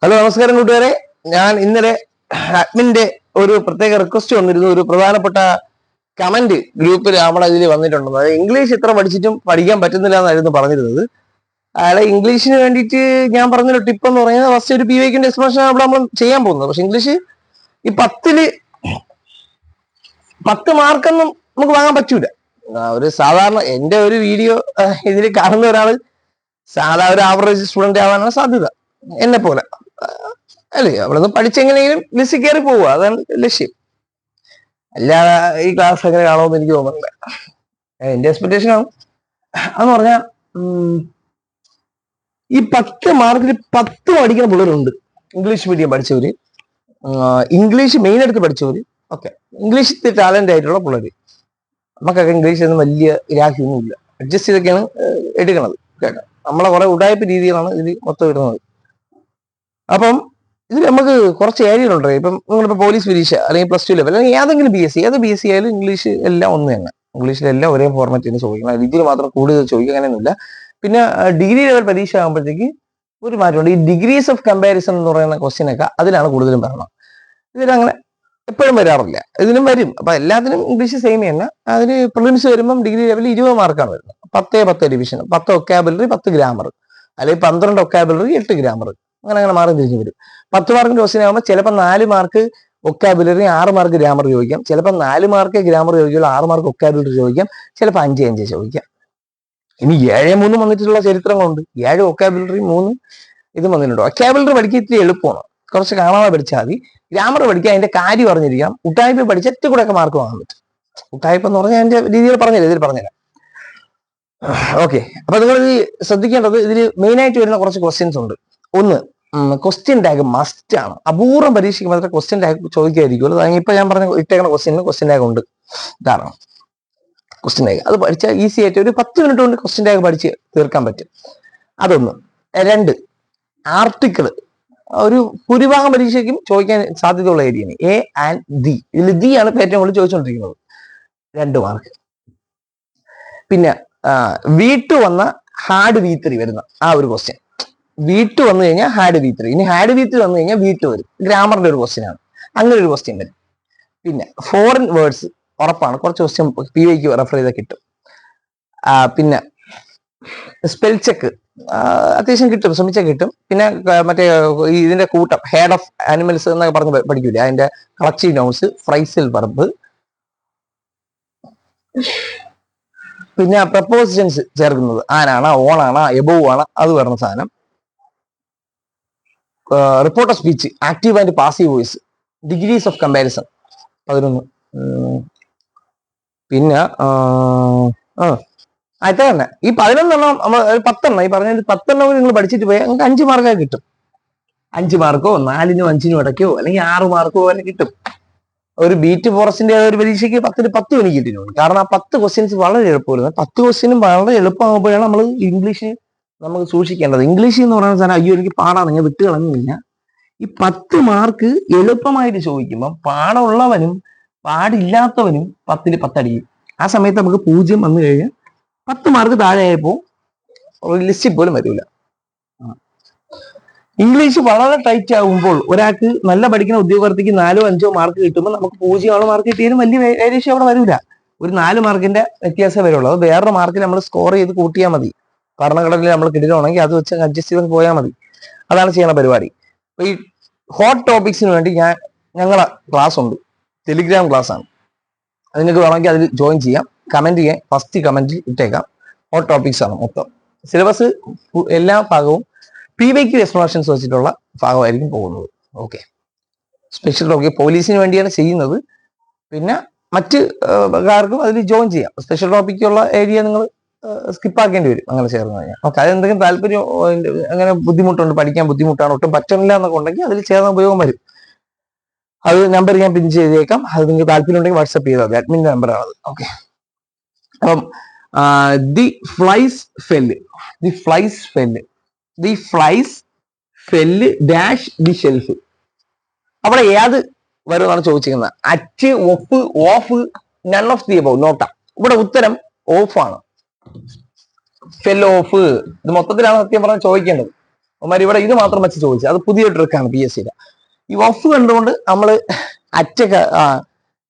Hello, നമസ്കാരം കൂട്ടുകാരെ. ഞാൻ ഇന്നലെ അഡ്മിന്റെ ഒരു പ്രത്യേക റിക്വസ്റ്റ് വന്നിരുന്നു. ഒരു പ്രധാനപ്പെട്ട കമന്റ് ഗ്രൂപ്പിൽ നമ്മളെ ഇതിൽ വന്നിട്ടുണ്ടെന്ന്. അതായത് ഇംഗ്ലീഷ് ഇത്ര പഠിച്ചിട്ടും പഠിക്കാൻ പറ്റുന്നില്ല എന്നായിരുന്നു പറഞ്ഞിരുന്നത്. അയാളെ ഇംഗ്ലീഷിന് വേണ്ടിയിട്ട് ഞാൻ പറഞ്ഞൊരു ടിപ്പ് എന്ന് പറയുന്നത് ഫസ്റ്റ് ഒരു PYQന്റെ എക്സ്പ്ലനേഷൻ അവിടെ നമ്മൾ ചെയ്യാൻ പോകുന്നത്. പക്ഷെ ഇംഗ്ലീഷ് ഈ 10 മാർക്കൊന്നും നമുക്ക് വാങ്ങാൻ പറ്റൂല. ഒരു സാധാരണ എന്റെ ഒരു വീഡിയോ ഇതിൽ കാണുന്ന ഒരാൾ സാധാ ഒരു ആവറേജ് സ്റ്റുഡന്റ് ആവാനാണ് സാധ്യത, എന്നെ പോലെ. അല്ലേ, അവിടെ നിന്ന് പഠിച്ചെങ്ങനെയും ലിസ്റ്റ് കയറി പോവുക, അതാണ് ലക്ഷ്യം. അല്ലാതെ ഈ ക്ലാസ് എങ്ങനെ കാണുമെന്ന് എനിക്ക് തോന്നുന്നില്ല. എന്റെ എക്സ്പെക്ടേഷൻ ആണ്. അതെന്ന് പറഞ്ഞാൽ ഈ 10 മാർക്കിൽ 10 പഠിക്കുന്ന പിള്ളേരുണ്ട്. ഇംഗ്ലീഷ് മീഡിയം പഠിച്ചവര്, ഇംഗ്ലീഷ് മെയിൻ എടുത്ത് പഠിച്ചവര്, ഒക്കെ ഇംഗ്ലീഷ് ടാലന്റ് ആയിട്ടുള്ള പിള്ളേര്. നമുക്കൊക്കെ ഇംഗ്ലീഷ് ഒന്നും വലിയ രാഹ്യമൊന്നും ഇല്ല. അഡ്ജസ്റ്റ് ചെയ്തൊക്കെയാണ് എടുക്കണത്. കേട്ടോ, നമ്മളെ കുറെ ഉടായ്പ രീതികളാണ് ഇതിൽ മൊത്തം ഇടുന്നത്. അപ്പം ഇതിൽ നമുക്ക് കുറച്ച് ഏരിയകളുണ്ട്. ഇപ്പം നിങ്ങളിപ്പോൾ പോലീസ് പരീക്ഷ അല്ലെങ്കിൽ +2 ലെവൽ അല്ലെങ്കിൽ ഏതെങ്കിലും BSc, ഏത് BSc ആയാലും ഇംഗ്ലീഷ് എല്ലാം ഒന്ന് തന്നെ. ഇംഗ്ലീഷിലെല്ലാം ഒരേ ഫോർമാറ്റിന് ചോദിക്കണം. രീതിയിൽ മാത്രം കൂടുതൽ ചോദിക്കുക, അങ്ങനെയൊന്നുമില്ല. പിന്നെ ഡിഗ്രി ലെവൽ പരീക്ഷ ആകുമ്പോഴത്തേക്ക് ഒരു മാറ്റമുണ്ട്. ഈ ഡിഗ്രീസ് ഓഫ് കമ്പാരിസൺ എന്ന് പറയുന്ന ക്വസ്റ്റ്യൻ ഒക്കെ അതിലാണ് കൂടുതലും വരണം. ഇതിലങ്ങനെ എപ്പോഴും വരാറില്ല, ഇതിനും വരും. അപ്പൊ എല്ലാത്തിനും ഇംഗ്ലീഷ് സെയിം തന്നെ. അതിന് പ്രിലിംസ് വരുമ്പം ഡിഗ്രി ലെവലിൽ 20 മാർക്കാണ് വരുന്നത്. 10 ഡിവിഷൻ, 10 ഒക്കാബുലറി, 10 ഗ്രാമർ, അല്ലെങ്കിൽ 12 ഒക്കാബുലറി, 8 ഗ്രാമർ, അങ്ങനെ മാറി തിരിഞ്ഞു വരും. 10 മാർക്കിന്റെ ക്വസ്റ്റ്യൻ ആകുമ്പോൾ ചിലപ്പോൾ 4 മാർക്ക് ഒക്കാബുലറി, 6 മാർക്ക് ഗ്രാമർ ചോദിക്കാം. ചിലപ്പോൾ 4 മാർക്ക് ഗ്രാമർ ചോദിക്കുള്ളൂ, 6 മാർക്ക് ഒക്കാബുലറി ചോദിക്കാം. ചിലപ്പോൾ 5 ചോദിക്കാം. ഇനി 7-3 വന്നിട്ടുള്ള ചരിത്രങ്ങളുണ്ട്. 7 ഒക്കാബുലറി, 3 ഇതും വന്നിട്ടുണ്ട്. ഒക്കാബുലറി പഠിക്കുക ഇത്തിരി എളുപ്പമാണ്, കുറച്ച് കാണാതെ പഠിച്ചാൽ മതി. ഗ്രാമർ പഠിക്കുക അതിന്റെ കാര്യം അറിഞ്ഞിരിക്കാം. ഉട്ടായ്പ പഠിച്ച ഏറ്റവും കൂടെ ഒക്കെ മാർക്ക് വാങ്ങാൻ പറ്റും. ഉട്ടായ്പ എന്ന് പറഞ്ഞാൽ എന്റെ രീതിയിൽ പറഞ്ഞില്ല, ഇതിൽ പറഞ്ഞില്ല. ഓക്കെ, അപ്പൊ നിങ്ങൾ ഇത് ശ്രദ്ധിക്കേണ്ടത്, ഇതിൽ മെയിൻ ആയിട്ട് വരുന്ന കുറച്ച് ക്വസ്റ്റ്യൻസ് ഉണ്ട്. ഒന്ന്, ക്വസ്റ്റ്യൻ ടാഗ് മസ്റ്റ് ആണ്. അപൂർവം പരീക്ഷയ്ക്ക് മാത്രമേ ക്വസ്റ്റ്യൻ ടാഗ് ചോദിക്കാതിരിക്കുള്ളൂ. ഇപ്പൊ ഞാൻ പറഞ്ഞ ഇട്ടേക്കുന്ന ക്വസ്റ്റ്യൻ ടാഗ് ഉണ്ട്. കാരണം ക്വസ്റ്റ്യൻ ടാഗ് അത് പഠിച്ചാൽ ഈസി ആയിട്ട് ഒരു 10 മിനിറ്റ് കൊണ്ട് ക്വസ്റ്റ്യൻ ടാഗ് പഠിച്ച് തീർക്കാൻ പറ്റും. അതൊന്ന്. 2, ആർട്ടിക്കിൾ. ഒരു ഭൂരിഭാഗം പരീക്ഷയ്ക്കും ചോദിക്കാൻ സാധ്യതയുള്ള ഏരിയയാണ് A and D. ഇതിൽ D ആണ് ഏറ്റവും കൂടുതൽ ചോദിച്ചുകൊണ്ടിരിക്കുന്നത്. 2 മാർക്ക്. പിന്നെ V2 വന്ന ഹാർഡ് V3 വരുന്ന ആ ഒരു ക്വസ്റ്റ്യൻ. V2 വന്നു കഴിഞ്ഞാൽ ഹാർഡ് V3. ഇനി ഹാർഡ് V3 വന്നു കഴിഞ്ഞാൽ V2 വരും. ഗ്രാമറിന്റെ ഒരു ക്വസ്റ്റ്യൻ ആണ്. അങ്ങനെ ഒരു ക്വസ്റ്റ്യൻ വരും. പിന്നെ ഫോറിൻ വേർഡ്സ് ഉറപ്പാണ്, കുറച്ച് ക്വസ്റ്റ്യൻ PYQ റെഫർ ചെയ്താൽ കിട്ടും. പിന്നെ സ്പെൽ ചെക്ക് അത്യാവശ്യം കിട്ടും, ശ്രമിച്ചാൽ കിട്ടും. പിന്നെ മറ്റേ ഇതിന്റെ കൂട്ടം, ഹെഡ് ഓഫ് ആനിമൽസ് എന്നൊക്കെ പറഞ്ഞ് പഠിക്കൂല, അതിന്റെ കളക്റ്റീവ് നൗൺസ്, ഫ്രൈസൽ വെർബ്, പിന്നെ പ്രപ്പോസിഷൻസ് ചേർക്കുന്നത്, ആനാണ്, ഓണാണ്, എബോവ് ആണ്, അത് വരുന്ന സാധനം. Report of speech, active and passive voice, degrees of comparison 11. പിന്നെ അത്ര തന്നെ. ഈ 11 നമ്മൾ 10 ഈ പറഞ്ഞ 10 നിങ്ങൾ പഠിച്ചിട്ട് പോയാൽ നിങ്ങൾക്ക് 5 മാർക്കൊക്കെ കിട്ടും. 5 മാർക്കോ 4-നും 5-നും ഇടയ്ക്കോ അല്ലെങ്കിൽ 6 മാർക്കോ വരെ കിട്ടും. ഒരു ബീറ്റ് ഫോറസ്റ്റിന്റെ ഒരു പരീക്ഷയ്ക്ക് 10-ന് 10 എനിക്ക് കിട്ടിയിട്ടുണ്ട്. കാരണം ആ 10 ക്വസ്റ്റ്യൻസ് വളരെ എളുപ്പമായിരുന്നു. 10 ക്വസ്റ്റ്യനും വളരെ എളുപ്പമാകുമ്പോഴാണ് നമ്മൾ ഇംഗ്ലീഷ് നമുക്ക് സൂക്ഷിക്കേണ്ടത്. ഇംഗ്ലീഷ് എന്ന് പറയുന്ന സാധനം അയ്യോ എനിക്ക് പാടാണ്, ഞാൻ വിട്ട് കളഞ്ഞില്ല. ഈ 10 മാർക്ക് എളുപ്പമായിട്ട് ചോദിക്കുമ്പോൾ പാടമുള്ളവനും പാടില്ലാത്തവനും 10-ൽ 10 അടിക്കും. ആ സമയത്ത് നമുക്ക് 0 വന്നു കഴിഞ്ഞാൽ 10 മാർക്ക് താഴെ ആയപ്പോ ലിസ്റ്റിൽ പോലും വരില്ല. ഇംഗ്ലീഷ് വളരെ ടൈറ്റ് ആകുമ്പോൾ ഒരാൾക്ക് നല്ല പഠിക്കുന്ന ഉദ്യോഗാർത്ഥിക്ക് 4-5 മാർക്ക് കിട്ടുമ്പോൾ നമുക്ക് 0 മാർക്ക് കിട്ടിയാലും വലിയ വേരിയേഷൻ അവിടെ വരില്ല. ഒരു 4 മാർക്കിന്റെ വ്യത്യാസം വരുള്ളൂ. അത് വേറൊരു മാർക്കിൽ നമ്മൾ സ്കോർ ചെയ്ത് കൂട്ടിയാൽ മതി. ഭരണഘടനയിൽ നമ്മൾ കിട്ടുകയാണെങ്കിൽ അത് വെച്ച് അഡ്ജസ്റ്റ് ചെയ്ത് പോയാൽ മതി. അതാണ് ചെയ്യണ പരിപാടി. ഈ ഹോട്ട് ടോപ്പിക്സിന് വേണ്ടി ഞങ്ങളെ ക്ലാസ് ഉണ്ട്, ടെലിഗ്രാം ക്ലാസ് ആണ്. അത് നിങ്ങൾക്ക് വേണമെങ്കിൽ അതിൽ ജോയിൻ ചെയ്യാം. കമന്റ് ചെയ്യാൻ ഫസ്റ്റ് കമന്റിൽ ഇട്ടേക്കാം. ഹോട്ട് ടോപ്പിക്സ് ആണ് മൊത്തം. സിലബസ് എല്ലാ ഭാഗവും PYQ എക്സ്പ്ലനേഷൻസ് വെച്ചിട്ടുള്ള ഭാഗമായിരിക്കും പോകുന്നത്. ഓക്കെ, സ്പെഷ്യൽ ടോപ്പിക് പോലീസിന് വേണ്ടിയാണ് ചെയ്യുന്നത്. പിന്നെ മറ്റ് കാർക്കും അതിൽ ജോയിൻ ചെയ്യാം. സ്പെഷ്യൽ ടോപ്പിക്കുള്ള ഏരിയ നിങ്ങൾ സ്കിപ്പ് ആക്കേണ്ടി വരും അങ്ങനെ ചേർന്ന് കഴിഞ്ഞാൽ. ഓക്കെ, അതെന്തെങ്കിലും താല്പര്യം, അങ്ങനെ ബുദ്ധിമുട്ടുണ്ട്, പഠിക്കാൻ ബുദ്ധിമുട്ടാണ്, ഒട്ടും പറ്റുന്നില്ല എന്നൊക്കെ ഉണ്ടെങ്കിൽ അതിൽ ചേർന്ന ഉപയോഗം വരും. അത് നമ്പർ ഞാൻ പിൻ ചെയ്തേക്കാം. അത് നിങ്ങൾക്ക് താല്പര്യം ഉണ്ടെങ്കിൽ വാട്സപ്പ് ചെയ്താൽ മതി. അഡ്മിന്റെ നമ്പറാണത്. ഓക്കെ, അപ്പം the flies fell dash the shelf. അവിടെ ഏത് വരുമെന്നാണ് ചോദിച്ചിരിക്കുന്നത്. At, of, off, none of the above, നോട്ട. ഇവിടെ ഉത്തരം ഓഫ് ആണ്. Fell off. ഇത് മൊത്തത്തിലാണ് സത്യം പറഞ്ഞാൽ ചോദിക്കേണ്ടത്. അവന്മാർ ഇവിടെ ഇത് മാത്രം വെച്ച് ചോദിച്ചത്. അത് പുതിയ ട്രിക്കാണ് PSCയുടെ. ഈ വഫ് കണ്ടുകൊണ്ട് നമ്മൾ അറ്റൊക്കെ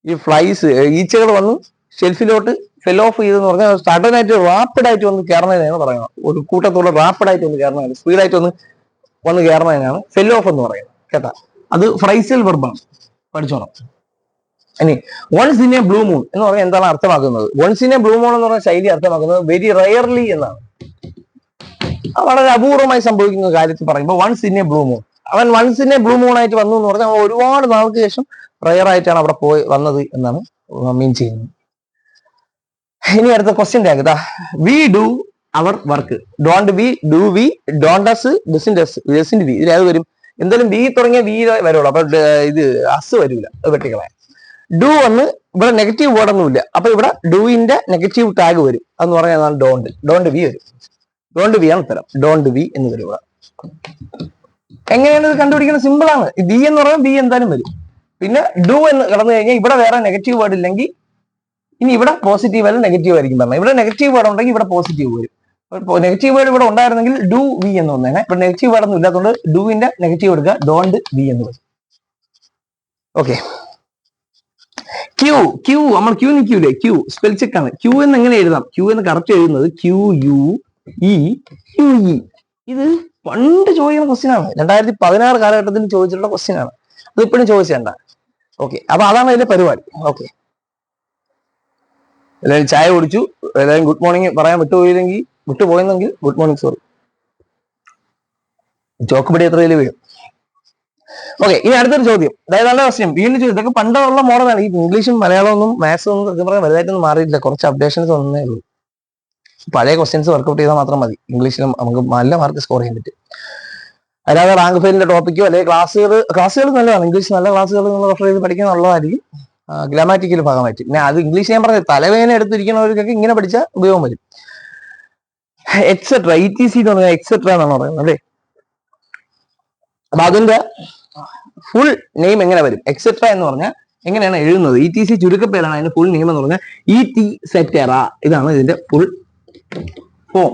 ഈ ഫ്ലൈസ് ഈച്ചകൾ വന്ന് ഷെൽഫിലോട്ട് ഫെൽ ഓഫ് ചെയ്തെന്ന് പറഞ്ഞാൽ സഡനായിട്ട് റാപ്പിഡായിട്ട് വന്ന് കയറുന്നതിനാണ് പറയുന്നത്. ഒരു കൂട്ടത്തോടെ റാപ്പിഡായിട്ട് വന്ന് കയറുന്നതാണ്, സ്പീഡായിട്ട് വന്ന് കയറുന്നതിനാണ് ഫെൽ ഓഫ് എന്ന് പറയുന്നത് കേട്ടാ. അത് ഫ്രൈസൽ വെർബാണ്, പഠിച്ചോണം. ഇനി once in a blue moon എന്ന് പറഞ്ഞാൽ എന്താണ് അർത്ഥമാക്കുന്നത്? Once in a blue moon എന്ന് പറഞ്ഞ ശൈലി അർത്ഥമാക്കുന്നത് വെരി റയർലി എന്നാണ്. വളരെ അപൂർവമായി സംഭവിക്കുന്ന കാര്യത്തിൽ പറയുമ്പോൾ once in a blue moon, അവൻ once in a blue moon ആയിട്ട് വന്നു എന്ന് പറഞ്ഞാൽ ഒരുപാട് നാൾക്ക് ശേഷം റയർ ആയിട്ടാണ് അവിടെ പോയി വന്നത് എന്നാണ് മീൻ ചെയ്യുന്നത്. ഇനി അടുത്ത ക്വസ്റ്റ്യൻ ടാഗ് ഇതാ, we do our work, don't we, do we, don't us, doesn't us, doesn't we. ഇതിൽ അത് വരും. എന്തായാലും വി തുടങ്ങിയ വി വരുള്ളൂ, അപ്പൊ ഇത് അസ് വരില്ല, അത് വെട്ടിക്കളയാം. ഡു വന്ന് ഇവിടെ നെഗറ്റീവ് വേർഡ് ഒന്നുമില്ല, അപ്പൊ ഇവിടെ ഡൂയിന്റെ നെഗറ്റീവ് ടാഗ് വരും. അതെന്ന് പറഞ്ഞാൽ ഡോണ്ട് വി വരും. ഡോണ്ട് വി ആണ് ഉത്തരം, ഡോണ്ട് വി എന്ന് വരും ഇവിടെ. എങ്ങനെയാണ് ഇത് കണ്ടുപിടിക്കുന്നത്? സിമ്പിൾ ആണ്. വി എന്ന് പറയുമ്പോൾ വി എന്തായാലും വരും. പിന്നെ ഡു എന്ന് കടന്നു കഴിഞ്ഞാൽ ഇവിടെ വേറെ നെഗറ്റീവ് വേർഡ് ഇല്ലെങ്കിൽ ഇനി ഇവിടെ പോസിറ്റീവ് അല്ല നെഗറ്റീവ് ആയിരിക്കും പറഞ്ഞത്. ഇവിടെ നെഗറ്റീവ് വേർഡ് ഉണ്ടെങ്കിൽ ഇവിടെ പോസിറ്റീവ് വരും. നെഗറ്റീവ് വേർഡ് ഇവിടെ ഉണ്ടായിരുന്നെങ്കിൽ ഡു വി എന്ന് വന്നേനെ. ഇവിടെ നെഗറ്റീവ് വേർഡ് ഒന്നും ഇല്ലാത്തതുകൊണ്ട് ഡുവിന്റെ നെഗറ്റീവ് എടുക്കുക, ഡോണ്ട് വി എന്ന് വരും. ഓക്കെ. ക്യൂ, ക്യൂ നമ്മൾ ക്യൂ നിൽക്കൂലേ, ക്യൂ സ്പെൽ ചെക്ക് ആണ്. ക്യൂ എന്ന് എങ്ങനെ എഴുതാം? ക്യൂ എന്ന് കറക്റ്റ് എഴുതുന്നത് QUE. ഇത് പണ്ട് ചോദിക്കുന്ന ക്വസ്റ്റ്യൻ ആണ്, 2016 കാലഘട്ടത്തിൽ ചോദിച്ചിട്ടുള്ള ക്വസ്റ്റ്യൻ ആണ്. അത് ഇപ്പോഴും ചോദിച്ചേണ്ട. ഓക്കെ, അപ്പൊ അതാണ് അതിന്റെ പരിപാടി. ഓക്കെ, എല്ലാവരും ചായ കുടിച്ചു, എല്ലാവരും ഗുഡ് മോർണിംഗ് പറയാൻ വിട്ടുപോയെന്നെങ്കിൽ ഗുഡ് മോർണിംഗ്, സോറി. ചോക്കുപടി എത്ര വലിയ വീഴും. ഓക്കെ, ഇനി അടുത്തൊരു ചോദ്യം. അതായത് നല്ല ക്വസ്റ്റ്യൻ വീണ്ടും ചോദിച്ചു. ഇതൊക്കെ പണ്ടുള്ള മോഡലാണ്. ഈ ഇംഗ്ലീഷും മലയാളമൊന്നും മാത്സും ഒന്നും സത്യം പറഞ്ഞാൽ വലുതായിട്ടൊന്നും മാറിയിട്ടില്ല, കുറച്ച് അപ്ഡേഷൻസ് ഒന്നേ ഉള്ളൂ. പഴയ ക്വസ്റ്റ്യൻസ് വർക്ക്ഔട്ട് ചെയ്താൽ മാത്രം മതി, ഇംഗ്ലീഷിലും നമുക്ക് നല്ല മാർക്ക് സ്കോർ ചെയ്യാൻ പറ്റും. അല്ലാതെ റാങ്ക് ഫെയിലിന്റെ ടോപ്പിക്കോ അല്ലെങ്കിൽ ക്ലാസ്സുകൾ നല്ലതാണ്. ഇംഗ്ലീഷ് നല്ല ക്ലാസ്സുകൾ നിങ്ങൾ റെഫർ ചെയ്ത് പഠിക്കാൻ നല്ലതായിരിക്കും, ഗ്രാമാറ്റിക്കൽ ഭാഗമായിട്ട്. പിന്നെ അത് ഇംഗ്ലീഷ് ഞാൻ പറഞ്ഞത് തലവേദന എടുത്തിരിക്കുന്നവർക്കൊക്കെ ഇങ്ങനെ പഠിച്ചാൽ ഉപയോഗം വരും. എക്സെട്ര, ETC എന്ന് പറഞ്ഞാൽ എക്സെട്ര എന്നാണ് പറയുന്നത് അല്ലേ. അപ്പൊ അതിന്റെ ഫുൾ നെയിം എങ്ങനെ വരും? എക്സെട്ര എന്ന് പറഞ്ഞാൽ എങ്ങനെയാണ് എഴുതുന്നത്? ETC ചുരുക്കപ്പേരാണ് അതിന്റെ ഫുൾ നെയിം എന്ന് പറഞ്ഞാൽ ET സെറ്ററ. ഇതാണ് ഇതിന്റെ ഫുൾ ഫോം.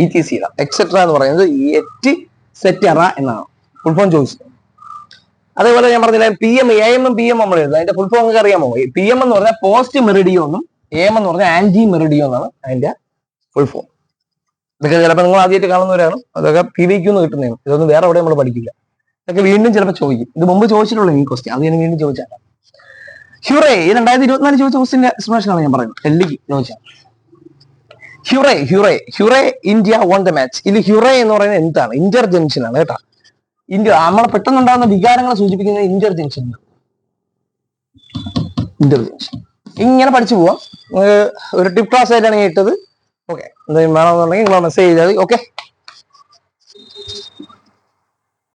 ETC എക്സെട്ര എന്ന് പറയുന്നത് ET സെറ്ററ എന്നാണ് ഫുൾ ഫോം ചോദിച്ചത്. അതേപോലെ ഞാൻ പറഞ്ഞില്ല, PM, AM, PM നമ്മൾ എഴുതുന്നത്. അതിന്റെ ഫുൾ ഫോം നിങ്ങൾക്ക് അറിയാമോ? PM എന്ന് പറഞ്ഞാൽ പോസ്റ്റ് മെറിഡിയോ എന്നും AM എന്ന് പറഞ്ഞാൽ ആന്റി മെറിഡിയോ എന്നാണ് അതിന്റെ ഫുൾ ഫോം. ഇതൊക്കെ ചിലപ്പോൾ നിങ്ങൾ ആദ്യമായിട്ട് കാണുന്നവരാണ്, അതൊക്കെ PVQ കിട്ടുന്നതാണ്. ഇതൊന്നും വേറെ എവിടെ നമ്മൾ പഠിക്കില്ല. ഇതൊക്കെ വീണ്ടും ചിലപ്പോൾ ചോദിക്കും. ഇത് മുമ്പ് ചോദിച്ചിട്ടുള്ള ഈ ക്വസ്റ്റ്യൻ, അത് ഞാൻ വീണ്ടും ചോദിച്ചാൽ. ഹ്യൂറേ, 2024 ചോദിച്ച ക്വസ്റ്റിന്റെ എക്സ്പ്ലനേഷൻ ആണ് ഞാൻ പറയുന്നത്. ഡൽഹിക്ക് ചോദിച്ചാൽ ഹ്യൂറേ ഇന്ത്യ വോൺ ദ മാച്ച്. ഇത് ഹ്യൂറേ എന്ന് പറയുന്നത് എന്താണ്? ഇന്റർജെൻഷൻ ആണ് കേട്ടാ. നമ്മളെ പെട്ടെന്നുണ്ടാകുന്ന വികാരങ്ങളെ സൂചിപ്പിക്കുന്നത് ഇന്റർജെൻഷൻ. ഇങ്ങനെ പഠിച്ചു പോവാം. ഒരു ടിപ്പ് ക്ലാസ് ആയിട്ടാണ് ഞാൻ ഇട്ടത്. ഓക്കെ, എന്തെങ്കിലും വേണമെന്നുണ്ടെങ്കിൽ നിങ്ങൾ മെസ്സേജ് ചെയ്താൽ മതി. ഓക്കെ.